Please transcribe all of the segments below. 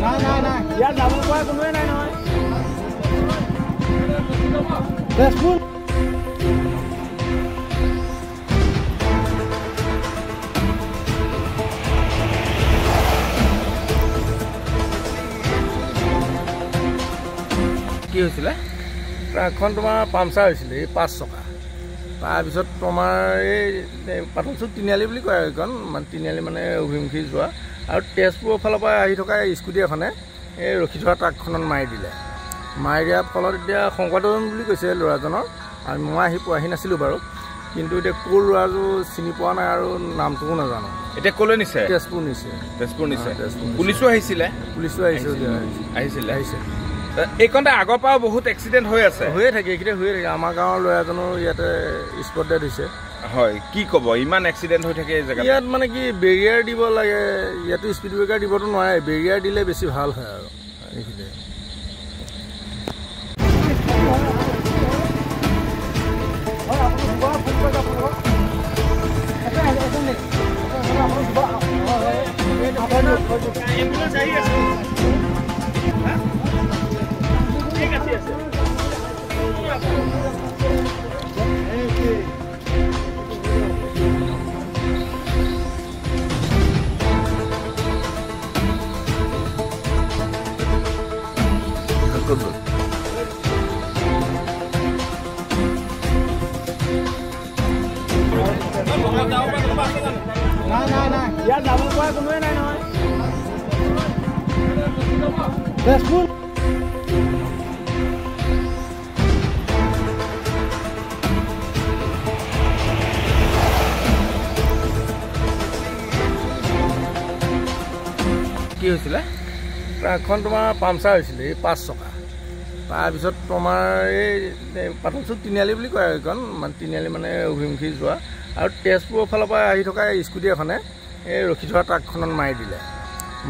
নাই ইয়াত যাব পৰা কোনোৱে নাই নহয় তেজপুৰ কি হৈছিলে ট্ৰাকখন তোমাৰ পামচাৰ হৈছিলে এই 5 চকা তাৰপিছত তোমাৰ এই পাতলচুক তিনিআলি বুলি কয় এইখন মানে তিনিআলি মানে অভিমুখী যোৱা আৰু তেজপুৰৰ ফালৰ পৰা আহি থকা স্কুটি এখনে এই ৰখি থকা ট্ৰাকখনত মাৰি দিলে মাৰি দিয়াৰ ফলত এতিয়া শংকৰদেৱন বুলি কৈছে ল'ৰাজনৰ আৰু মই আহি পোৱাহি নাছিলোঁ বাৰু কিন্তু এতিয়া ক'ৰ ল'ৰাটো চিনি পোৱা নাই আৰু নামটোও নাজানো এতিয়া ক'লৈ নিছে তেজপুৰ নিছে পুলিচো আহিছিলে আহিছে এইকণতে আগৰ পৰা বহুত এক্সিডেণ্ট হৈ আছে হৈয়ে থাকে এইকেইটা হৈয়ে থাকে আমাৰ গাঁৱৰ ল'ৰাজনৰ ইয়াতে স্পট ডেড হৈছে হয় কি ক'ব ইমান এক্সিডেণ্ট হৈ থাকে এই জেগাত ইয়াত মানে কি বেৰিয়াৰ দিব লাগে ইয়াতো স্পীড ব্ৰেকাৰ দিবতো নোৱাৰে বেৰিয়াৰ দিলে বেছি ভাল হয় আৰু এইখিনিতে নাই ইয়াত যাব পৰা কোনোৱে নাই নহয় তেজপুৰ কি হৈছিলে ট্ৰাকখন তোমাৰ পামচাৰ হৈছিলে এই 5 চকা তাৰপিছত তোমাৰ এই পাতলচুক তিনিআলি বুলি কয় এইখন মানে তিনিআলি মানে অভিমুখী যোৱা আৰু তেজপুৰৰ ফালৰ পৰা আহি থকা স্কুটি এখনে এই ৰখি থকা ট্ৰাকখনত মাৰি দিলে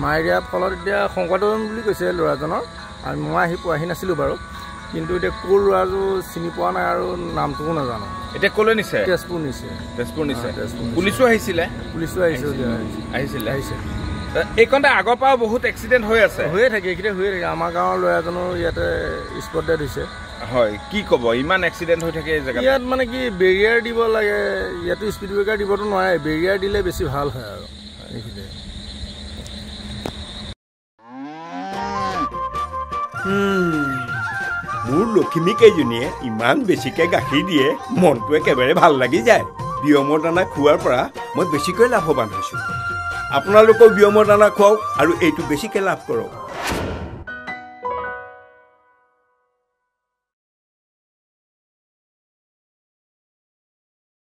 মাৰি দিয়াৰ ফলত এতিয়া শংকৰদেৱন বুলি কৈছে ল'ৰাজনৰ আৰু মই আহি পোৱাহি নাছিলোঁ বাৰু কিন্তু এতিয়া ক'ৰ ল'ৰাটো চিনি পোৱা নাই আৰু নামটোও নাজানো এতিয়া ক'লৈ নিছে তেজপুৰ নিছে পুলিচো আহিছিলে আহিছে এইকণতে আগৰ পৰা বহুত এক্সিডেণ্ট হৈ আছে হৈয়ে থাকে এইকেইটা হৈয়ে থাকে আমাৰ গাঁৱৰ ল'ৰাজনৰ ইয়াতে স্পট ডেড হৈছে হয় কি ক'ব ইমান এক্সিডেণ্ট হৈ থাকে এই জেগাত ইয়াত মানে কি বেৰিয়াৰ দিব লাগে ইয়াতো স্পীড ব্ৰেকাৰ দিবতো নোৱাৰে বেৰিয়াৰ দিলে বেছি ভাল হয় আৰু এইখিনিতে মোৰ লখিমী কেইজনীয়ে ইমান বেছিকৈ গাখীৰ দিয়ে মনটো একেবাৰে ভাল লাগি যায় বিয়মৰ দানা খোৱাৰ পৰা মই বেছিকৈ লাভৱান হৈছোঁ আপোনালোকেও বিয়মৰ দানা খুৱাওক আৰু এইটো বেছিকৈ লাভ কৰক